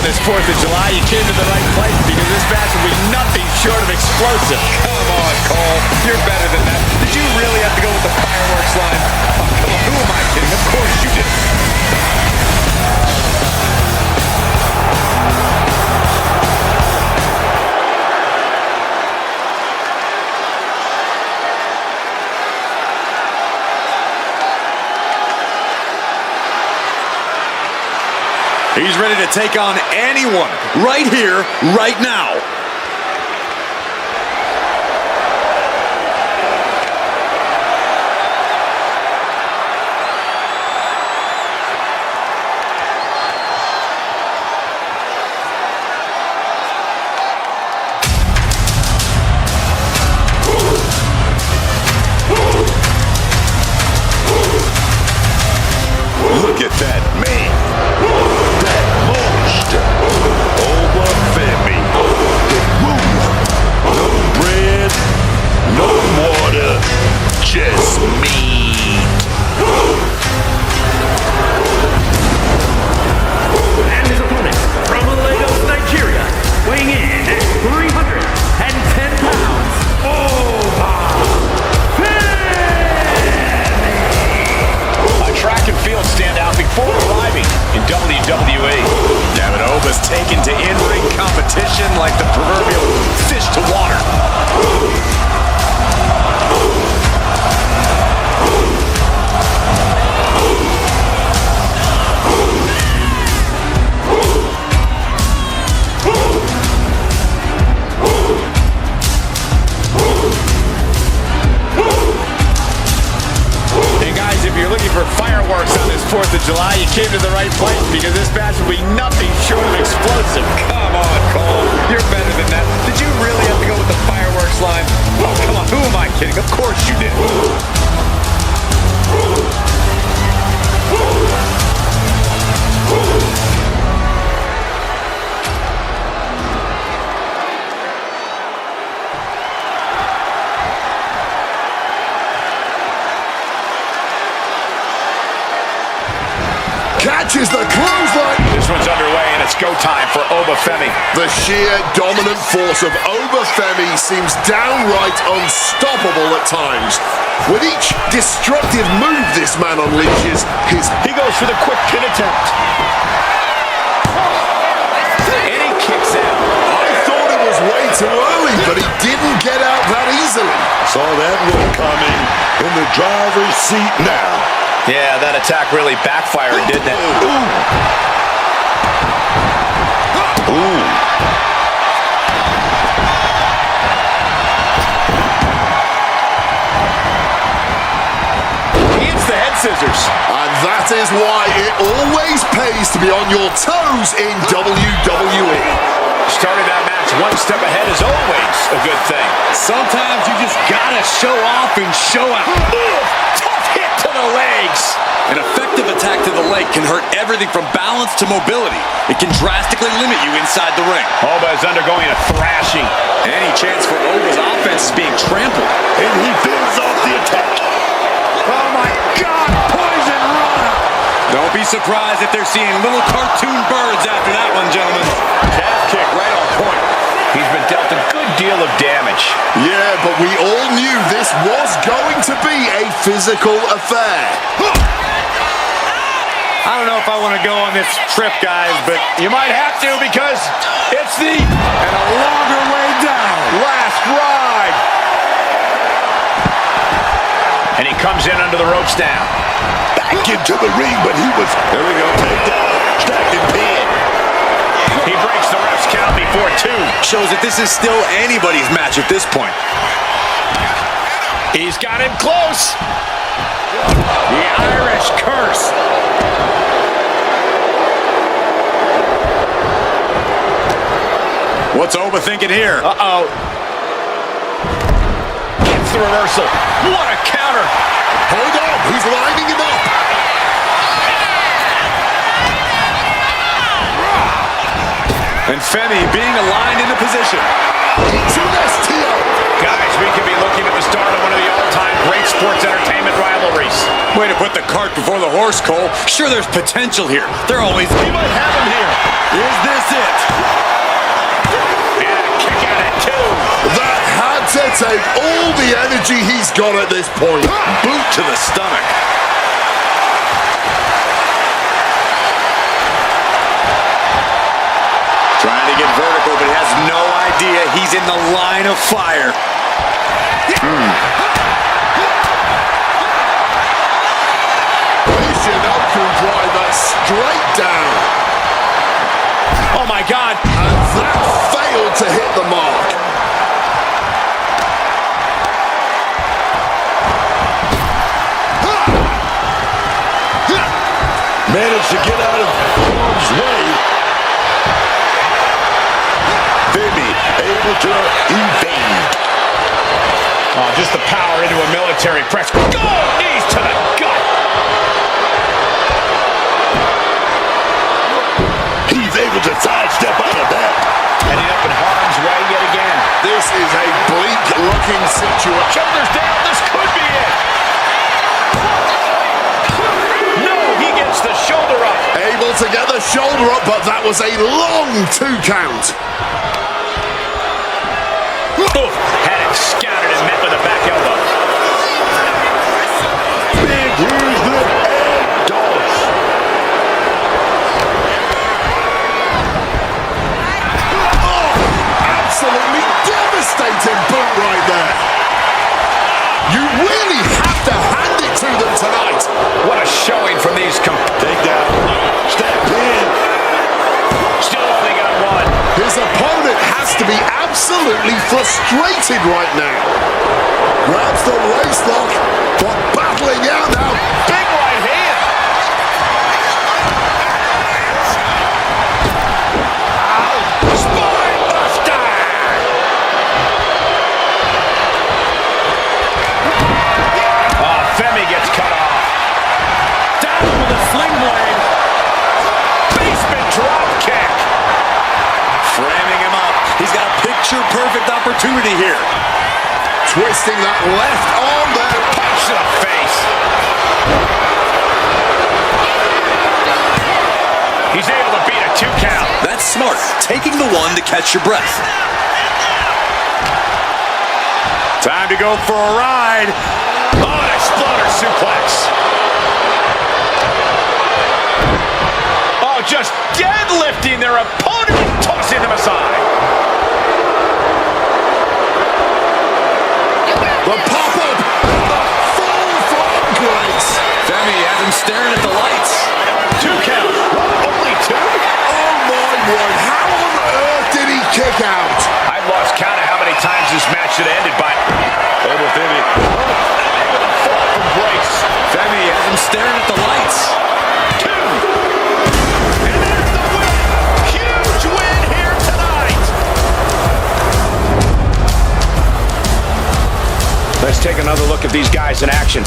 this 4th of July, you came to the right place because this match will be nothing short of explosive. Come on, Cole. You're better than that. Did you really have to go with the fireworks line? Oh, come on. Who am I kidding? Of course you did. He's ready to take on anyone right here, right now. Look at that man. That monster. Obafemi. The ruler. No bread, no water, just meat. And his opponent from Lagos, Nigeria, weighing in at 310 pounds, A track and field standout before arriving in WWE. David Oba's taken to in-ring competition like the proverbial fish to water. Hey guys, if you're looking for fireworks on this 4th of July, you came to the right place because this match will be nothing short of explosive. Come on, Cole. You're better than that. Did you really have to go with the fireworks line? Oh, come on. Who am I kidding? Of course you did. Catches the clothesline. This one's underway and it's go time for Obafemi. The sheer dominant force of Obafemi seems downright unstoppable at times. With each destructive move this man unleashes, He goes for the quick pin attempt. And he kicks out. I thought it was way too early, but he didn't get out that easily. Saw that one coming, in the driver's seat now. Yeah, that attack really backfired, didn't it? Ooh. He hits the head scissors. And that is why it always pays to be on your toes in WWE. Started that match one step ahead is always a good thing. Sometimes you just gotta show off and show out. Tough hit to the legs. An effective attack to the leg can hurt everything from balance to mobility. It can drastically limit you inside the ring. Oba is undergoing a thrashing. Any chance for Oba's offense is being trampled. And he fends off the attack. Oh my God, poison rana. Don't be surprised if they're seeing little cartoon birds after that one, gentlemen. Calf kick right on point. He's been dealt a good deal of damage. Yeah, but we all knew this was going to be a physical affair. I don't know if I want to go on this trip, guys, but you might have to because it's and a longer way down. Last ride. And he comes in under the ropes now. Back into the ring, but he was, there we go, take down, stacking pin. He breaks the ref's count before 2. Shows that this is still anybody's match at this point. He's got him close. The Irish curse. What's Oba thinking here? Uh-oh. Gets the reversal. What a counter. Hold on, he's lining him up. And Femi being aligned into position. It's an STO. Guys, we could be looking at the start of one of the all-time great sports entertainment rivalries. Way to put the cart before the horse, Cole. Sure, there's potential here. There always... We might have him here. Is this it? And a kick out at 2. That had to take all the energy he's got at this point. Boot to the stomach. Trying to get vertical, but he has no idea he's in the line of fire. Michinoku driver straight down. Oh, my God. And that failed to hit the mark. Managed to get out of harm's way. Femi able to evade. Oh, just the power into a military press. Go! Knees to the gut. He's able to sidestep out of that. Ending up in harm's way yet again. This is a bleak-looking situation. Shoulders down. This could be it. No, he gets the shoulder up. Able to get the shoulder up, but that was a long 2 count. Oof. Had it scouted and met with a back elbow. Big here's the egg toss. Oh, absolutely devastating boot right there. You really have to hand it to them tonight. What a showing from these. Take down. Step in. Still only got 1. His opponent has to be absolutely frustrated right now. Grabs the waist lock, but battling out now. Big right hand. Spine buster. Oh, Femi gets cut off. Down with a sling blade. Basement drop kick. Framing him up. He's got a picture-perfect opportunity here. Twisting that left arm there. Punch to the face. He's able to beat a 2 count. That's smart. Taking the one to catch your breath. Time to go for a ride. Oh, an exploder suplex. Oh, just deadlifting their opponent and tossing them aside. The pop-up, the fall from grace. Femi has him staring at the lights. 2 count. Only 2? Oh my word, how on earth did he kick out? I've lost count of how many times this match should have ended, but Over Femi. with a fall from grace. Femi has him staring at the lights. 2. And there's the win. Huge win here tonight. Let's take another look at these guys in action.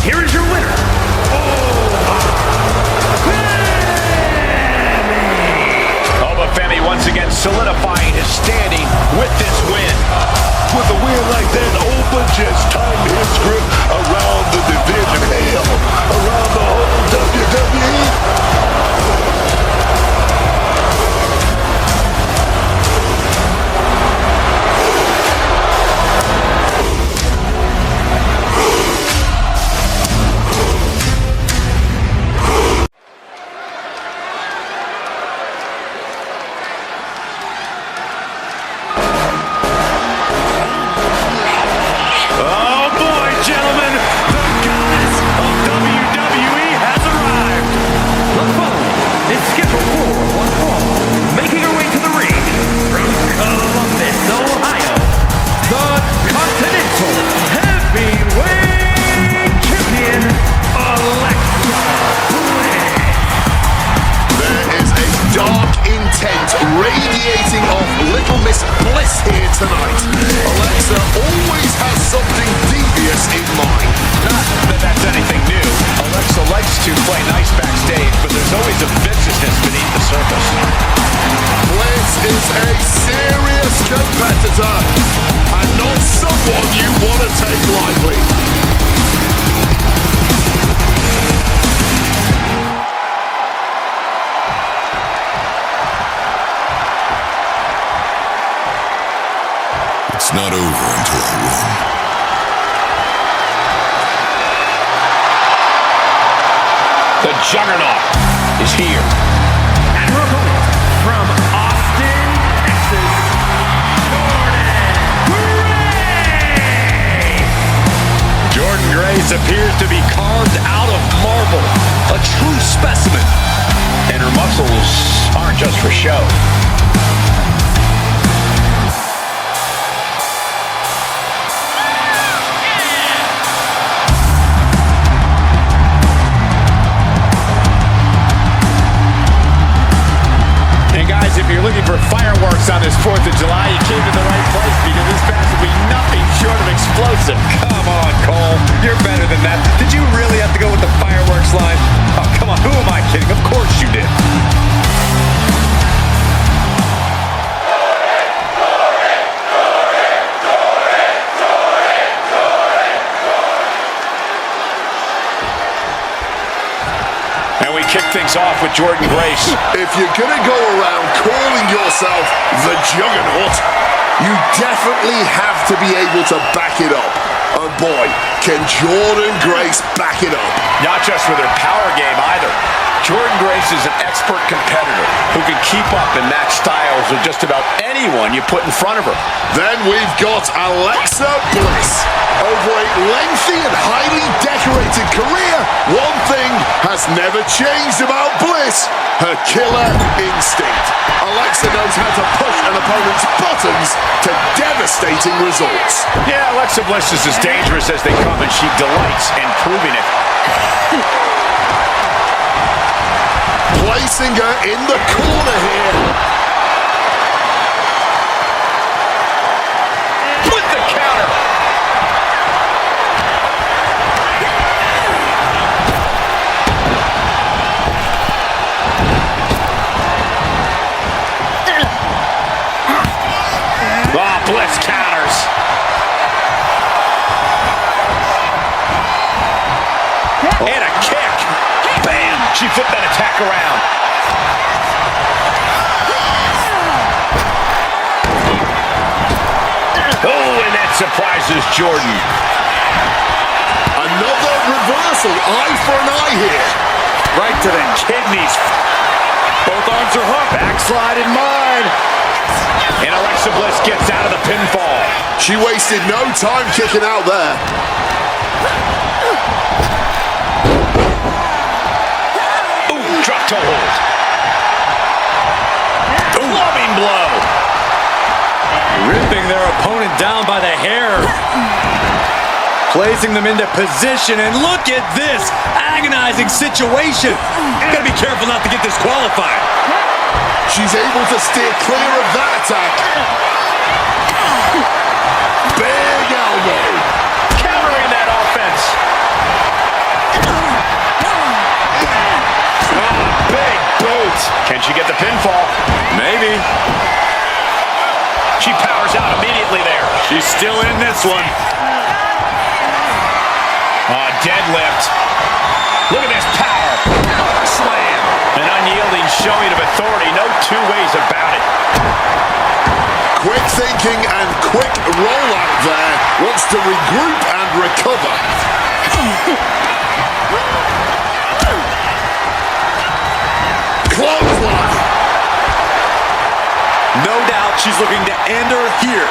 Here is your winner. Oba Femi once again solidifying his standing with this win. With a win like that, Oba just tightened his grip around the division. Hell, around the whole WWE. tonight. Alexa always has something devious in mind. Not that that's anything new. Alexa likes to play nice backstage, but there's always a viciousness beneath the surface. Bliss is a serious competitor and not someone you want to take lightly. It's not over until I win. The Juggernaut is here. And her opponent from Austin, Texas, Jordynne Grace appears to be carved out of marble. A true specimen. And her muscles aren't just for show. If you're looking for fireworks on this 4th of July, you came to the right place because this match will be nothing short of explosive. Come on, Cole. You're better than that. Did you really have to go with the fireworks line? Oh, come on. Who am I kidding? Of course you did. And we kick things off with Jordynne Grace. If you're going to go around calling yourself the Juggernaut, you definitely have to be able to back it up. And boy, can Jordynne Grace back it up. Not just with her power game either. Jordynne Grace is an expert competitor who can keep up and match styles with just about anyone you put in front of her. Then we've got Alexa Bliss. Over a lengthy and highly decorated career, one thing has never changed about Bliss: her killer instinct. Alexa knows how to push an opponent's buttons to devastating results. Yeah, Alexa Bliss is as dangerous as they come, and she delights in proving it. Placing her in the corner here. With the counter. Oh, Bliss counters. And a kick. Bam! She flipped that attack around. Oh, and that surprises Jordynne. Another reversal, eye for an eye here. Right to the kidneys. Both arms are hooked. Backslide in mine. And Alexa Bliss gets out of the pinfall. She wasted no time kicking out there. Ooh, drop toe hold. Loving blow. Ripping their opponent down by the hair. Placing them into position, and look at this agonizing situation. Gotta be careful not to get disqualified. She's able to steer clear of that attack. Big elbow. Countering that offense. Big boot. Can she get the pinfall? Maybe. She powers out immediately there. She's still in this one. Deadlift. Look at this power. Slam. An unyielding showing of authority. No two ways about it. Quick thinking and quick rollout there. Wants to regroup and recover. Clothesline. No doubt she's looking to end her here.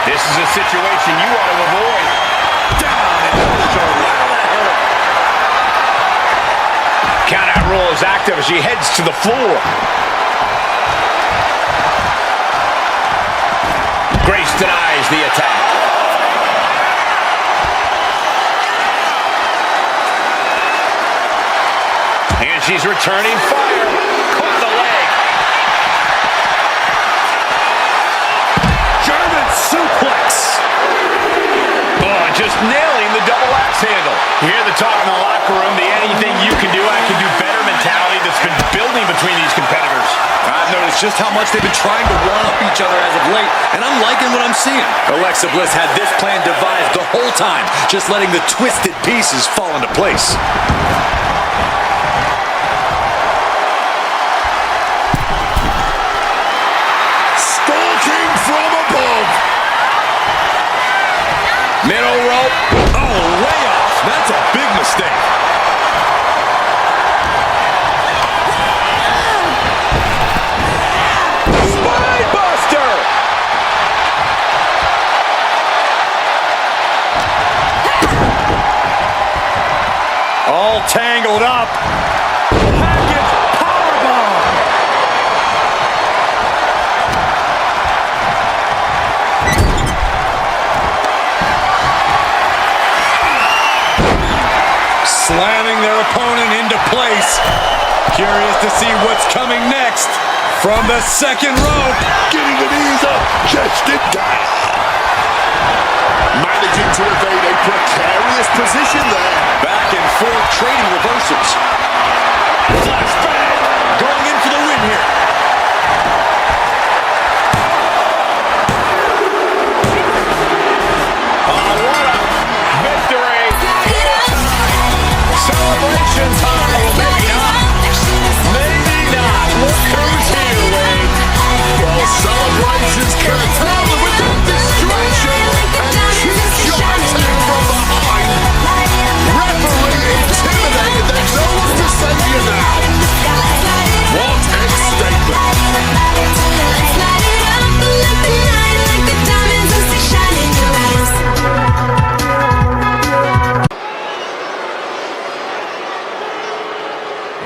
This is a situation you want to avoid. Down into the shoulder. Count-out rule is active as she heads to the floor. Grace denies the attack. And she She's returning fire. Caught the leg. German suplex. Oh, just nailing the double axe handle. You hear the talk in the locker room, the anything you can do, I can do better mentality that's been building between these competitors. I've noticed just how much they've been trying to one-up each other as of late, and I'm liking what I'm seeing. Alexa Bliss had this plan devised the whole time, just letting the twisted pieces fall into place. Stalking from above. Middle rope. Oh, way off. That's a big mistake. Spinebuster! All tangled up. Package powerbomb. Slamming their opponent into place. Curious to see what's coming next from the second rope. Getting the knees up just in time. Managing to evade a precarious position there. Back and forth trading reversals. Flashback. Going in for the win here. Oh, what a victory. Celebration time. Maybe not. Maybe not. Look who's here, Wade. Well, celebrations curtailed with the distraction and cheap shots in from behind. Referee intimidated. There's no one to save you now. What a statement.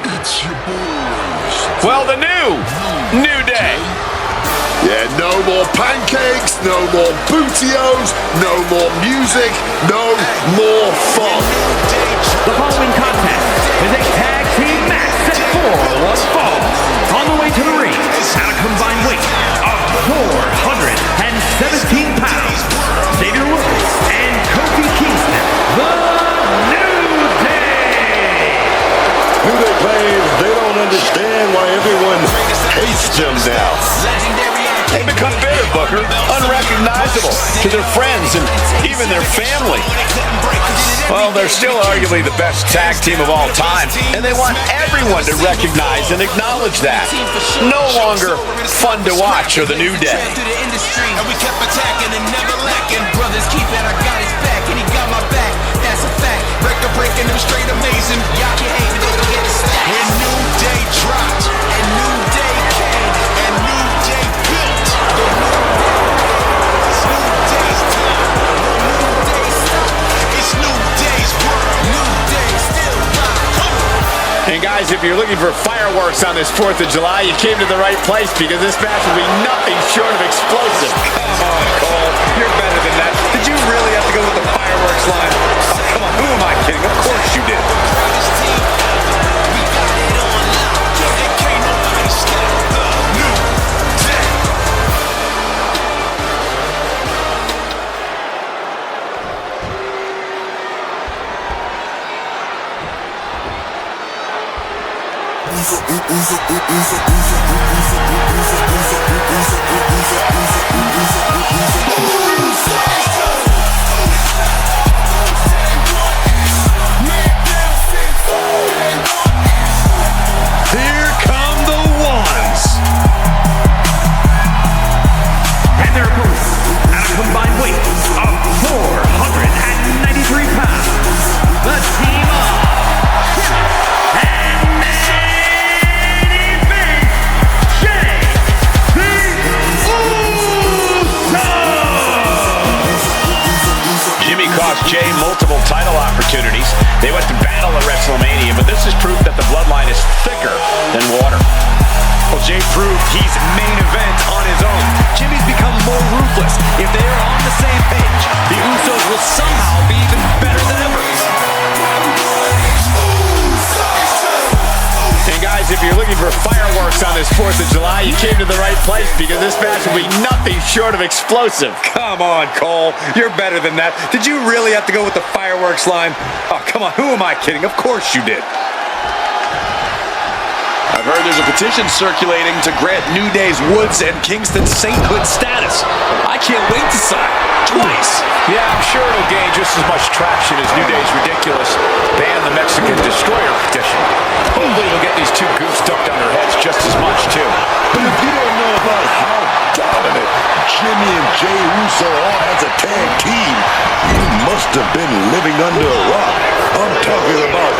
It's your boys. Well, the New Day. Yeah, no more pancakes, no more bootios, no more music, no more fun. The following contest is a tag team match set for one fall. On the way to the ring, at a combined weight of 417 pounds, Xavier Woods and Kofi Kingston, the New Day. New Day fans, they don't understand why everyone hates them now. They become bitter, Booker, unrecognizable to their friends and even their family. Well, they're still arguably the best tag team of all time, and they want everyone to recognize and acknowledge that. No longer fun to watch are the New Day. And we kept attacking and never lacking. Brothers keep it, I got his back, and he got my back. That's a fact. Breaking them straight amazing. Y'all can hate, but they don't get a stack. When New Day dropped, and New Day came, and New Day built. It's New Day's time. New Day's stop. It's New Day's world. New Day still live. And guys, if you're looking for fireworks on this 4th of July, you came to the right place because this match will be nothing short of explosive. Come on, Cole. You're better than that. Did you really have to go with the fireworks line? Oh, come on. Who am I kidding? Of course you did. Here come the ones. And their opponents, at a combined weight of 493 pounds, the team of and main event, Jay the Usos. Jimmy cost Jay multiple title opportunities. They went to battle at WrestleMania, but this is proof that the bloodline is thicker than water. Well, Jay proved he's main event on his own. Jimmy's become more ruthless. If they are on the same page, the Usos will somehow be even better than ever. Guys, if you're looking for fireworks on this 4th of July, you came to the right place because this match will be nothing short of explosive. Come on, Cole. You're better than that. Did you really have to go with the fireworks line? Oh, come on. Who am I kidding? Of course you did. I've heard there's a petition circulating to grant New Day's Woods and Kingston sainthood status. I can't wait to sign. Twice. Yeah, I'm sure it'll gain just as much traction as New Day's ridiculous ban the Mexican Destroyer petition. Hopefully it'll get these two goofs ducked on their heads just as much, too. But if you don't know about how dominant Jimmy and Jey Uso are as a tag team, you must have been living under a rock. I'm talking about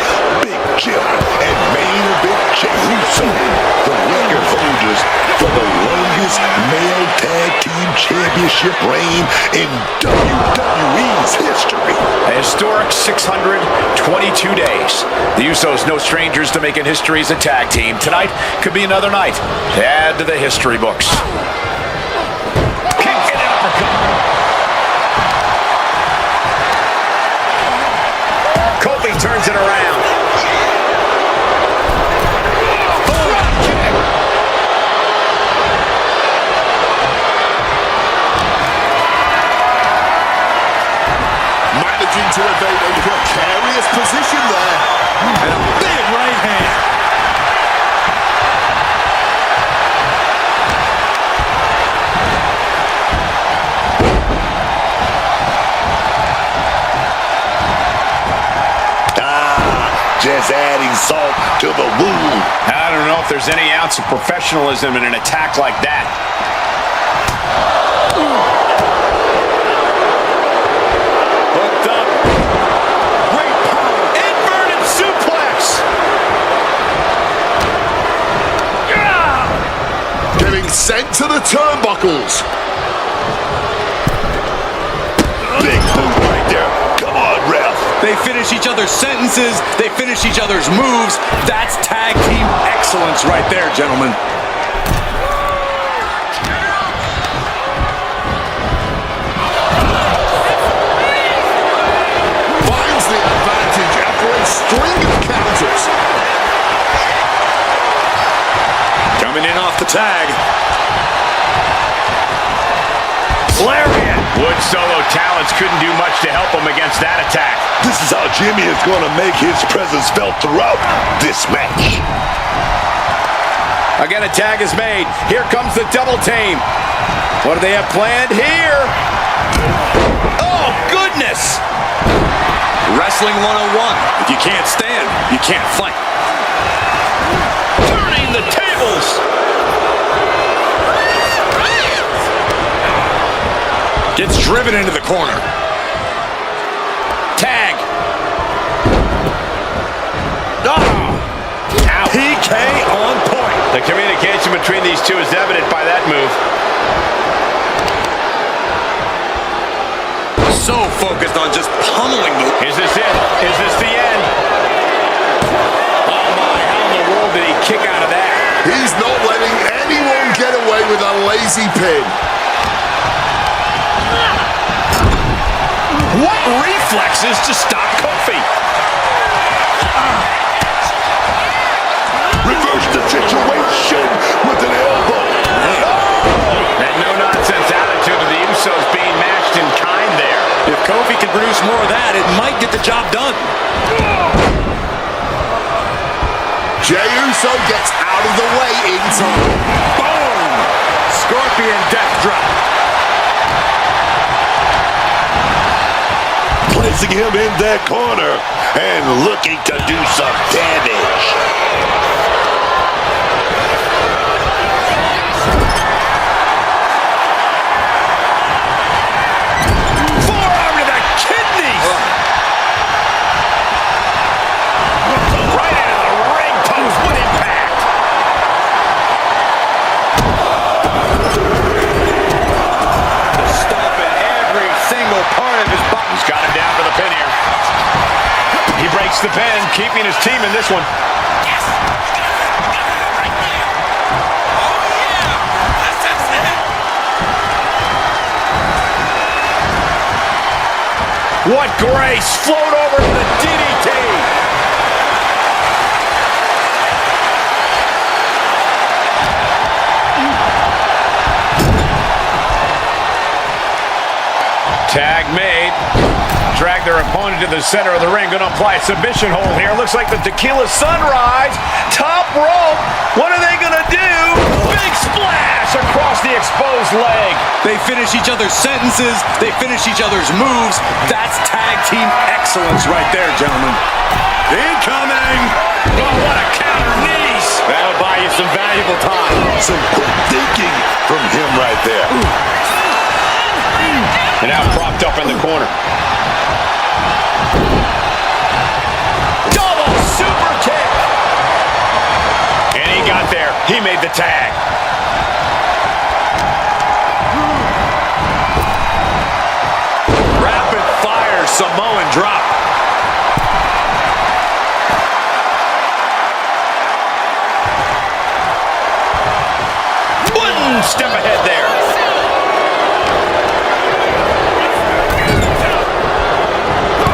Big Jim and main event Jey Uso, the record holders for the longest male tag team championship reign in WWE's history. A historic 622 days. The Usos no strangers to making history as a tag team. Tonight could be another night to add to the history books. Kick and uppercut. Kofi turns it around. Managing to evade a precarious position there. And a big right hand. Just adding salt to the wound. I don't know if there's any ounce of professionalism in an attack like that. Hooked up. Great power. Inverted suplex. Getting sent to the turnbuckles. Big move right there. Come on, ref. They finish each other's sentences. They finish each other's moves. That's tag team excellence right there, gentlemen. Finds the advantage after a string of counters. Coming in off the tag. Lariat. Wood's solo talents couldn't do much to help him against that attack. This is how Jimmy is going to make his presence felt throughout this match. Again, a tag is made. Here comes the double team. What do they have planned here? Oh, goodness! Wrestling 101. If you can't stand, you can't fight. Turning the tables. Gets driven into the corner. Tag. PK on point. The communication between these two is evident by that move. So focused on just pummeling the... Is this it? Is this the end? Oh my, how in the world did he kick out of that? He's not letting anyone get away with a lazy pin. What reflexes to stop Kofi? Reverse the situation with an elbow. That no-nonsense attitude of the Usos being matched in kind there. If Kofi can produce more of that, it might get the job done. Jey Uso gets out of the way in time. Boom! Scorpion death drop. Placing him in that corner and looking to do some damage. Forearm to the kidneys! Right into the ring post with impact! Stomping every single part of his body. He's got him down for the pin here. He breaks the pin, keeping his team in this one. What grace! Float over to the DDT! Tag made. Drag their opponent to the center of the ring. Going to apply a submission hold here. Looks like the Tequila Sunrise. Top rope. What are they going to do? Big splash across the exposed leg. They finish each other's sentences. They finish each other's moves. That's tag team excellence right there, gentlemen. Incoming! Oh, what a counter knees. That'll buy you some valuable time. Some quick thinking from him right there. And now propped up in the corner. Double super kick. And he got there. He made the tag. Rapid fire Samoan drop. One step ahead there.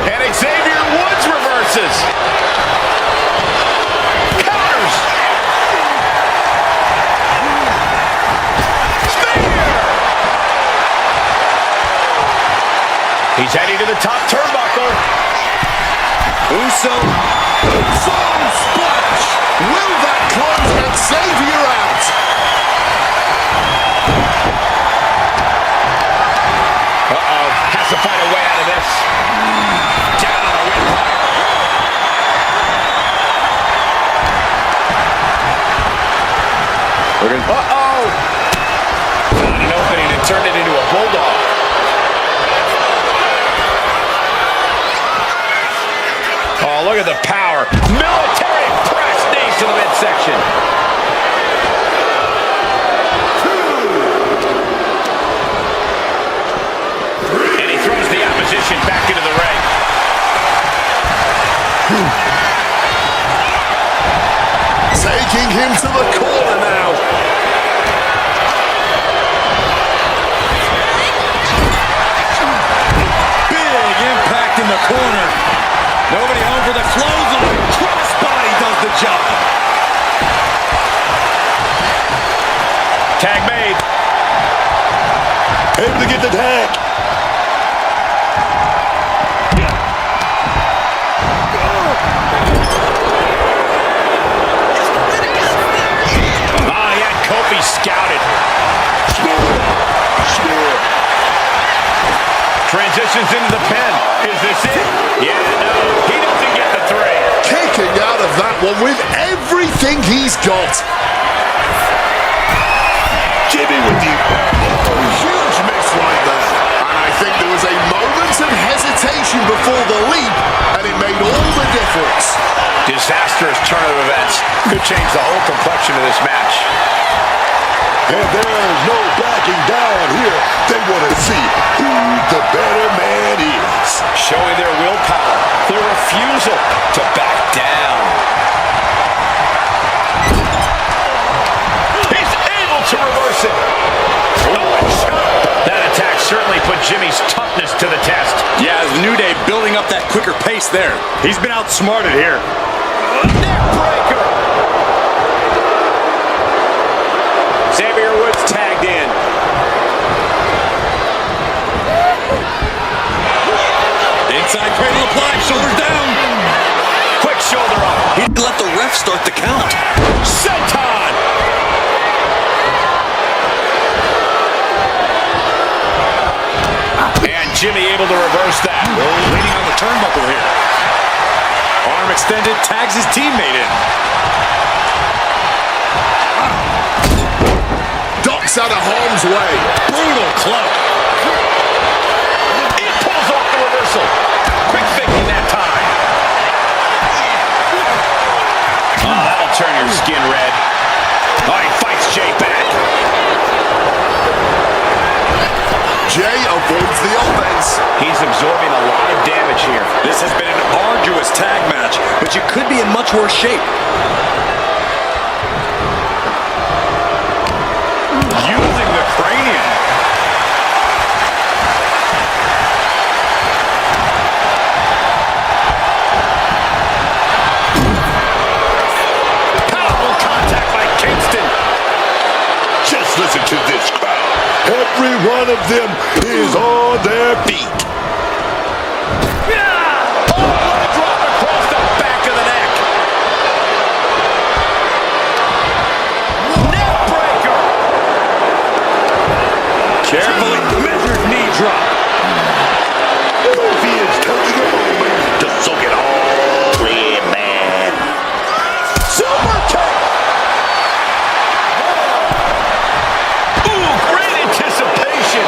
And Xavier Woods reverses. Counters. Spear. He's heading to the top turnbuckle. Uso. Foam splash. Will that close Xavier out? Uh-oh. Has to find a way out of this. Down on a windpipe. Uh-oh. Found an opening and turned it into a bulldog. Oh, look at the power. Military press knees to the midsection. And he throws the opposition back into the ring. Taking him to the corner now. Big impact in the corner. Nobody home for the clothesline. Crossbody does the job. Tag made. Able to get the tag. Oh, he had Kofi scouted. Transitions into the pin. Is this it? Yeah, no. He doesn't get the three. Kicking out of that one with everything he's got. Jimmy with the Huge miss right there. And I think there was a moment of hesitation before the leap, and it made all the difference. Disastrous turn of events could change the whole complexion of this match. And there's no backing down here. They want to see who the better man is. Showing their willpower, their refusal to back down. He's able to reverse it. That attack certainly put Jimmy's toughness to the test. Yeah, New Day building up that quicker pace there. He's been outsmarted here. Neckbreaker. Xavier Woods tagged in. Inside cradle applied, shoulders down. Quick shoulder up. He didn't let the ref start the count. Senton. And Jimmy able to reverse that. Leaning on the turnbuckle here. Arm extended, tags his teammate in. Ducks out of harm's way. Brutal club. He pulls off the reversal. Quick thinking that time. Oh, that'll turn your skin red. Oh, he fights Jay back. Jay avoids the offense. He's absorbing a lot of damage here. This has been an arduous tag match, but you could be in much worse shape. Using the cranium. Powerful contact by Kingston. Just listen to this crowd. Every one of them is on their feet. Drop across the back of the neck. Neck breaker. Carefully measured knee drop. Kofi is taking a moment to soak it all in, man. Super kick. Ooh, great anticipation.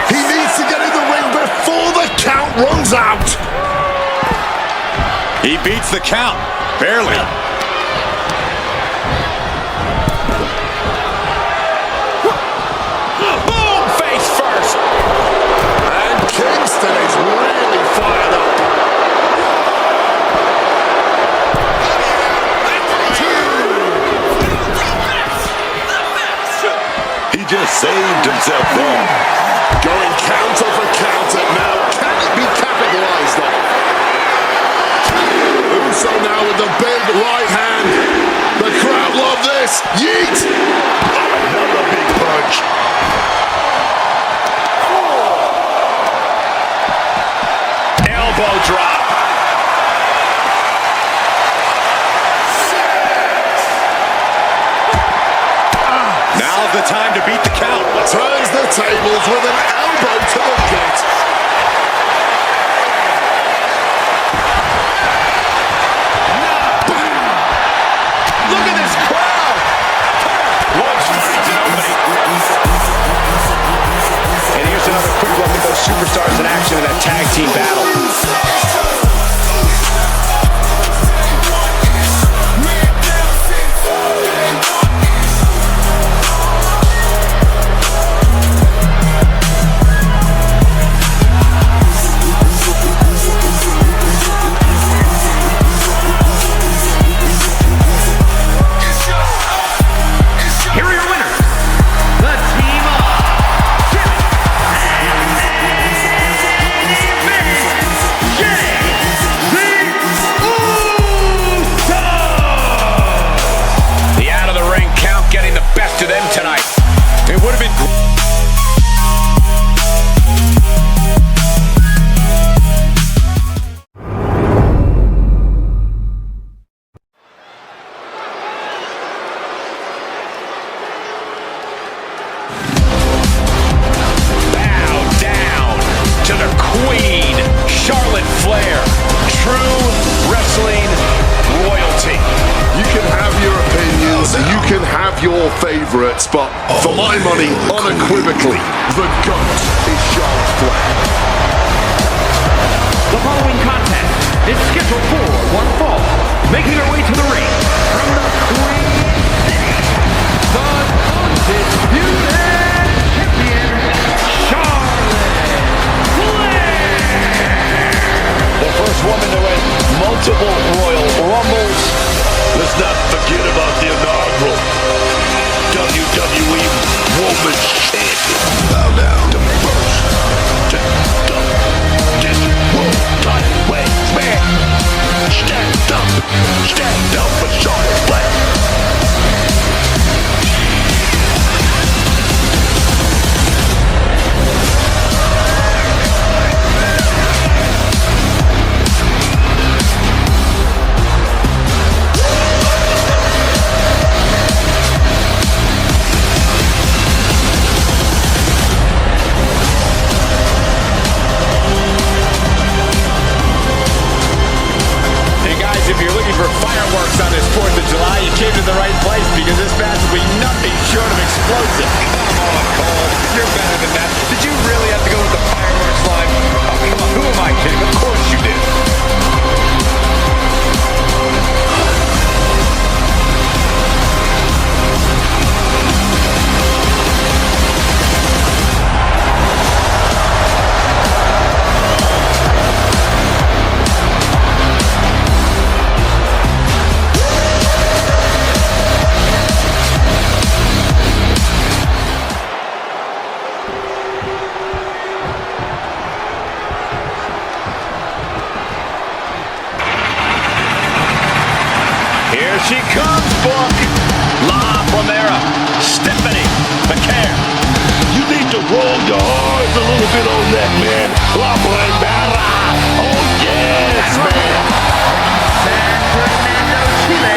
He needs to get in the ring before the count runs out. He beats the count. Barely. Boom, face first. And Kingston is really fired up. He just saved himself there. Going counter for counter now. Can it be capitalized on? Uso now with the big right hand. The crowd love this. Yeet! Another big punch. Elbow drop. Now's the time to beat the count. Turns the tables with an elbow to the gut. Look at this crowd. Once finds an opening. And here's another quick look at those superstars in action in a tag team battle. Here are your winners, the team of Jimmy and Usos. The out of the ring count getting the best of them tonight. It would have been bow down to the Queen, Charlotte Flair, true wrestling royalty. You can have your opinions, you can have your favorites, but for my money, unequivocally, the GOAT is Charlotte Flair. The following contest is scheduled for one fall. Making her way to the ring from the Queen City, the undisputed champion, Charlotte Flair. The first woman to win multiple Royal Rumbles. Let's not forget about the inaugural WWE Women's Champion. Bow down to first. Stand up. This world title way. Man. Stand up. Stand up for Charlotte Flair. Hey guys, if you're looking for fireworks on this 4th of July, you came to the right place because this match will be nothing short of explosive. Come on, Cole. You're better than that. Did you really have to go with the fireworks line? Oh, come on. Who am I kidding? Of course you did. she comes, Book. La Primera. Stephanie McCare. You need to roll your R's a little bit on that, man. La Primera. Oh, yes, man. San Fernando, Chile.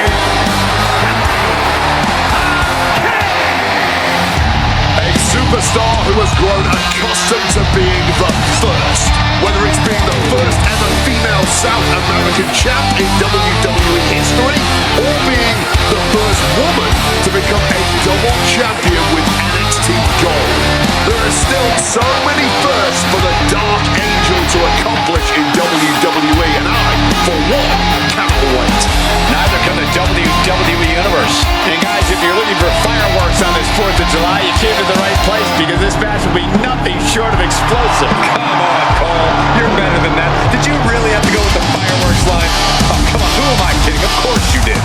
A superstar who has grown accustomed to being the first. Whether it's being the first ever female South American champ in WWE history, or being the first woman to become a double champion with NXT Gold. There are still so many firsts for the Dark Angel to accomplish in WWE, and I, for one, cannot wait. Neither can the WWE Universe. And guys, if you're looking for fireworks on this 4th of July, you came to the right place, because this match will be nothing short of explosive. Come on, Cole. You're better than that. Did you really have to go with the fireworks line? Oh, come on. Who am I kidding? Of course you did.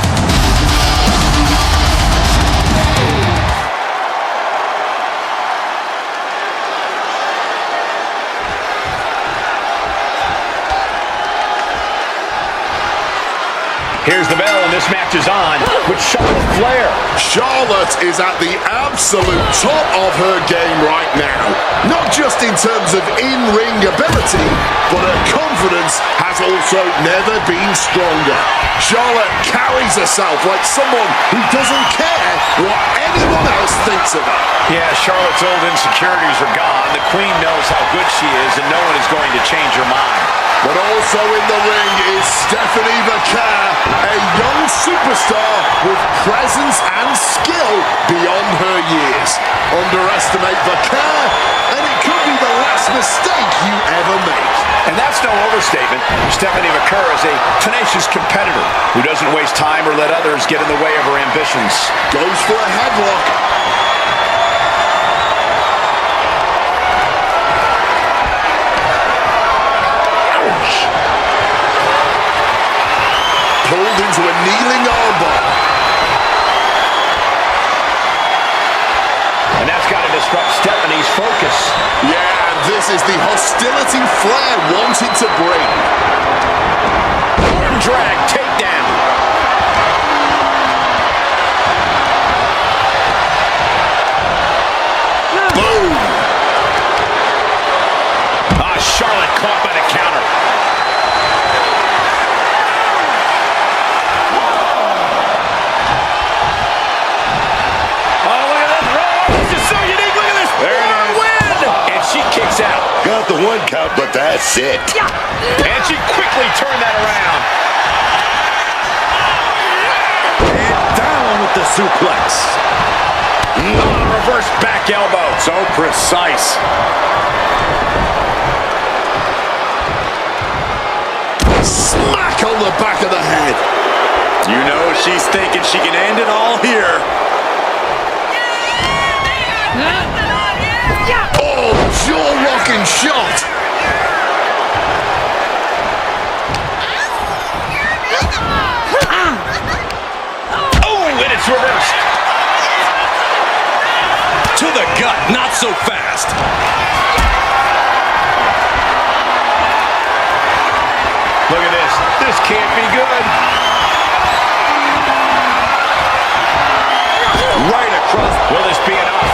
Here's the bell, and this match is on with Charlotte Flair. Charlotte is at the absolute top of her game right now. Not just in terms of in-ring ability, but her confidence has also never been stronger. Charlotte carries herself like someone who doesn't care what anyone else thinks of her. Yeah, Charlotte's old insecurities are gone. The Queen knows how good she is, and no one is going to change her mind. But also in the ring is Stephanie McCare, a young superstar with presence and skill beyond her years. Underestimate McCare, and it could be the last mistake you ever make. And that's no overstatement. Stephanie McCare is a tenacious competitor who doesn't waste time or let others get in the way of her ambitions. Goes for a headlock. Pulled into a kneeling armbar. And that's got to disrupt Stephanie's focus. Yeah, and this is the hostility Flair wanted to bring. Arm drag takedown. Boom. Charlotte caught by the counter. Got the one count, but that's it. And she quickly turned that around. And down with the suplex. Reverse back elbow. So precise. Smack on the back of the head. You know she's thinking she can end it all here. Oh, jaw-rocking shot. Oh, and it's reversed. To the gut, not so fast. Look at this. This can't be good. Right across. Will this be enough?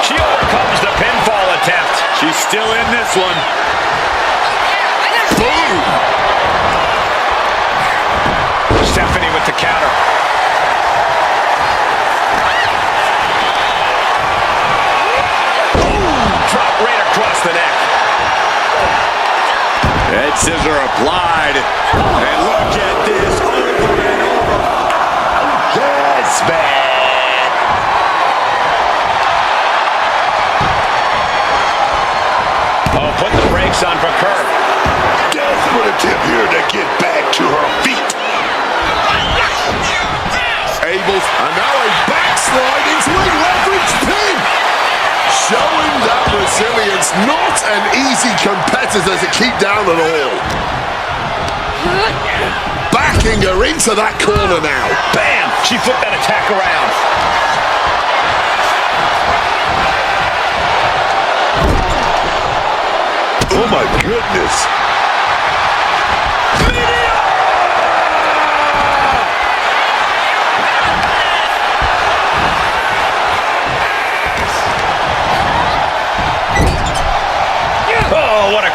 She overcomes the pinfall attempt. She's still in this one. Boom. Stephanie with the counter. Drop right across the neck. Head scissor applied. And look at this. Over and over. Yes, man. Oh, put the brakes on for Kurt. Desperate attempt here to get back to her feet. Abels, and now a backslide into a leverage pin. Showing that resilience, not an easy competitor to keep down at all. Backing her into that corner now. Bam! She flipped that attack around. Oh my goodness.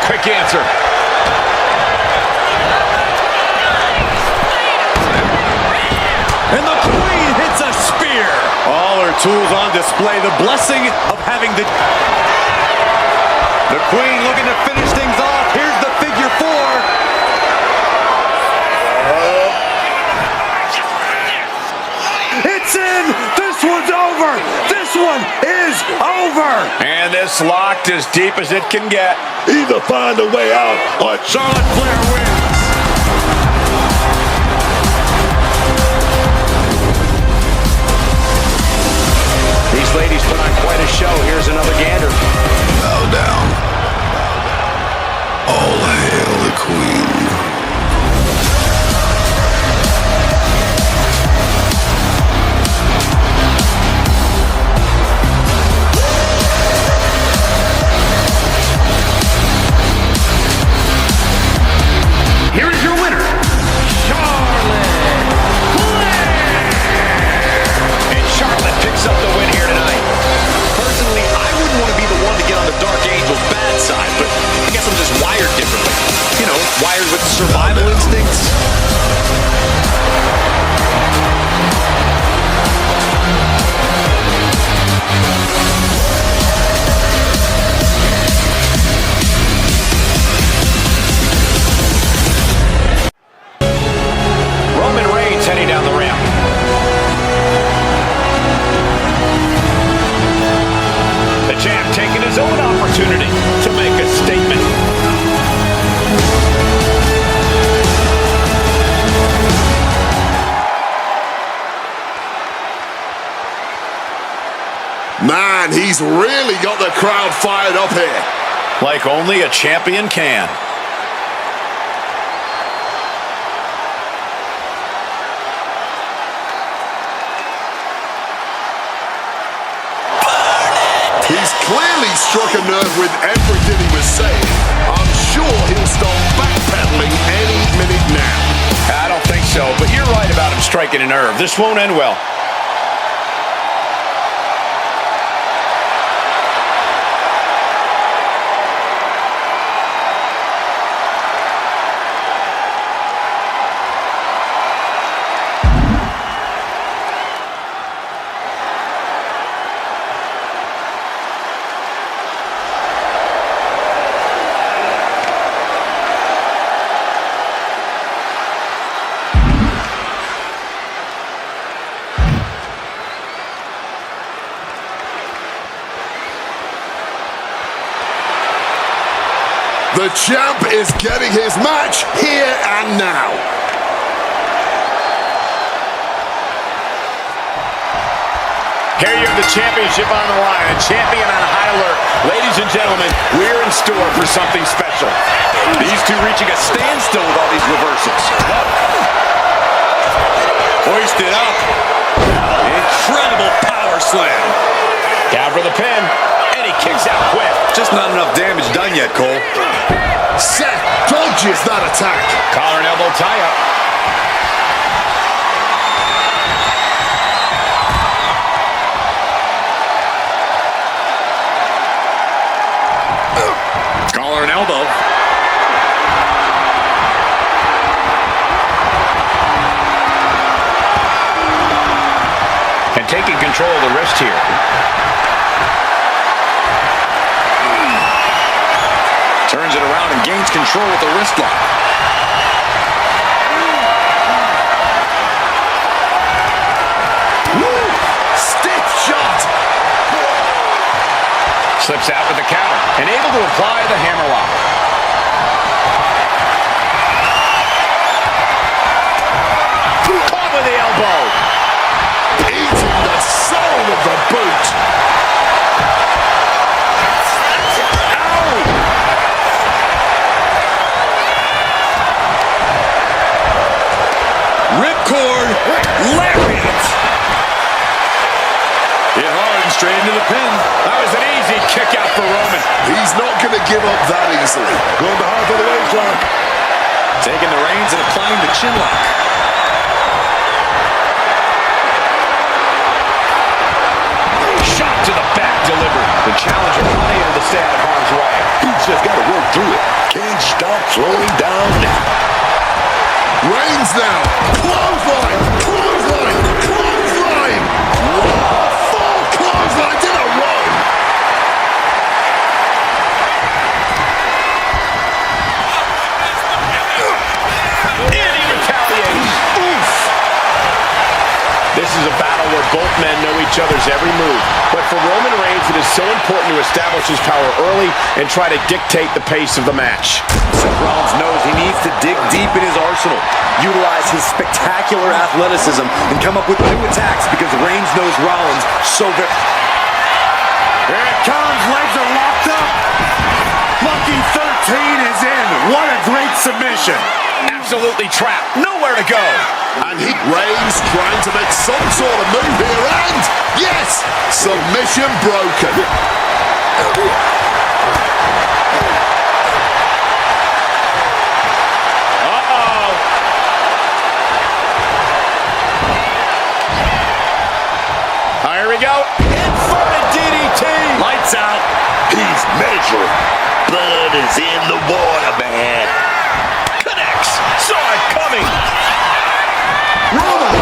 quick answer. And the Queen hits a spear. All her tools on display. The blessing of having the Queen looking to finish things off. Here's the figure four. It's in. This one's over. This one is over. And this locked as deep as it can get. Either find a way out or Charlotte Flair wins. These ladies put on quite a show. Here's another gander. bow down. All hail the Queen. Here is your winner, Charlotte Flair. And Charlotte picks up the win here tonight. Personally, I wouldn't want to be the one to get on the Dark Angel's bad side, but I guess I'm just wired differently. You know, wired with survival instincts. Roman Reigns heading down the ramp. The champ taking his own opportunity to make a statement. Man, he's really got the crowd fired up here. Like only a champion can. He's clearly struck a nerve with everything he was saying. I'm sure he'll start backpedaling any minute now. I don't think so, but you're right about him striking a nerve. This won't end well. The champ is getting his match here and now. Here you have the championship on the line, a champion on high alert. Ladies and gentlemen, we're in store for something special. These two reaching a standstill with all these reversals. Hoisted up. Incredible power slam. Down for the pin, and he kicks out quick. Just not enough damage done yet, Cole. Seth dodges that attack. Collar and elbow tie-up. Collar and elbow. And taking control of the wrist here. Turns it around and gains control with the wrist lock. Woo! Stiff shot. Slips out with the counter and able to apply the hammerlock. Caught with the elbow. Eating the soul of the boot. Ripcord lariat. Hit hard and straight into the pin. That was an easy kick out for Roman. He's not going to give up that easily. Going to half of the waist lock. Taking the reins and applying the chin lock. Shot to the back delivered. The challenger unable to stay out of harm's way. He's just got to work through it. Can't stop slowing down now. Reigns now. Clothesline. Clothesline. Clothesline. Four clotheslines in a row. And he retaliates. Oof. This is a battle where both men know each other's every move. But for Roman Reigns, it is so important to establish his power early and try to dictate the pace of the match. Seth Rollins knows he needs to dig deep in his arsenal, utilize his spectacular athleticism, and come up with new attacks because Reigns knows Rollins so very... Here it comes. Legs are locked up. Lucky 13 is in. What a great submission. Absolutely trapped. Nowhere to go. And Reigns trying to make some sort of move here, and yes, submission broken. Uh-oh. Here we go. Inverted DDT. Lights out. He's measuring. Blood is in the water, man. Connects. Saw it coming. Roman.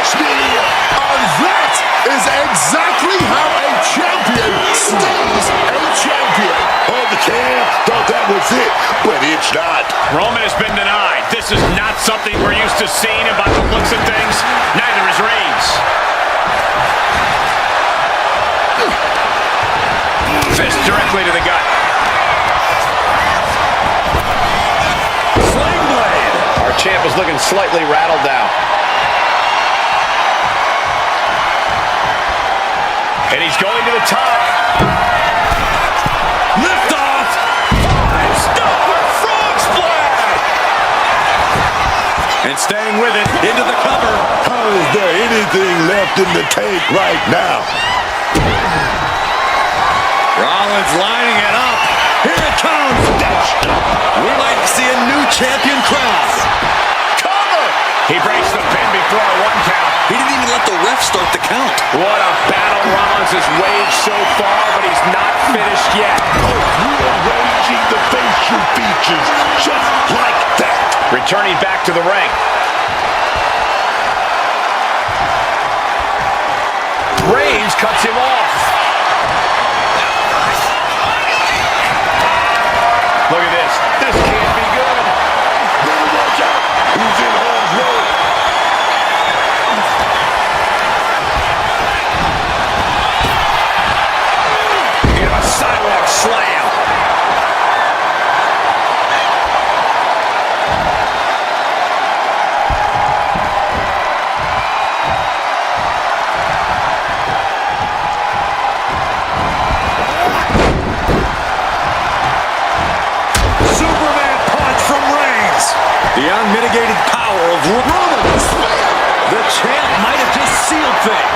Spear. And that is exactly how a champion stays a champion. Oh, the champ thought that was it, but it's not. Roman has been denied. This is not something we're used to seeing, and by the looks of things, neither is Reigns. Fist directly to the gut. Sling blade. Our champ is looking slightly rattled now. And he's going to the top. Lift off. Stomper frog splash. And staying with it into the cover. How is there anything left in the tank right now? Rollins lining it up. Here it comes. We might see a new champion crown. Cover. He breaks the pin before a 1 count. He didn't even let the ref start the count. What a battle Rollins has waged so far, but he's not finished yet. Rearranging the facial features just like that. Returning back to the ring. Reigns cuts him off. Look at this. This can't be good. Better watch out. Who's in harm's way? Into a sidewalk slam. Superman punch from Reigns. The unmitigated power of Roman. The champ might have just sealed things.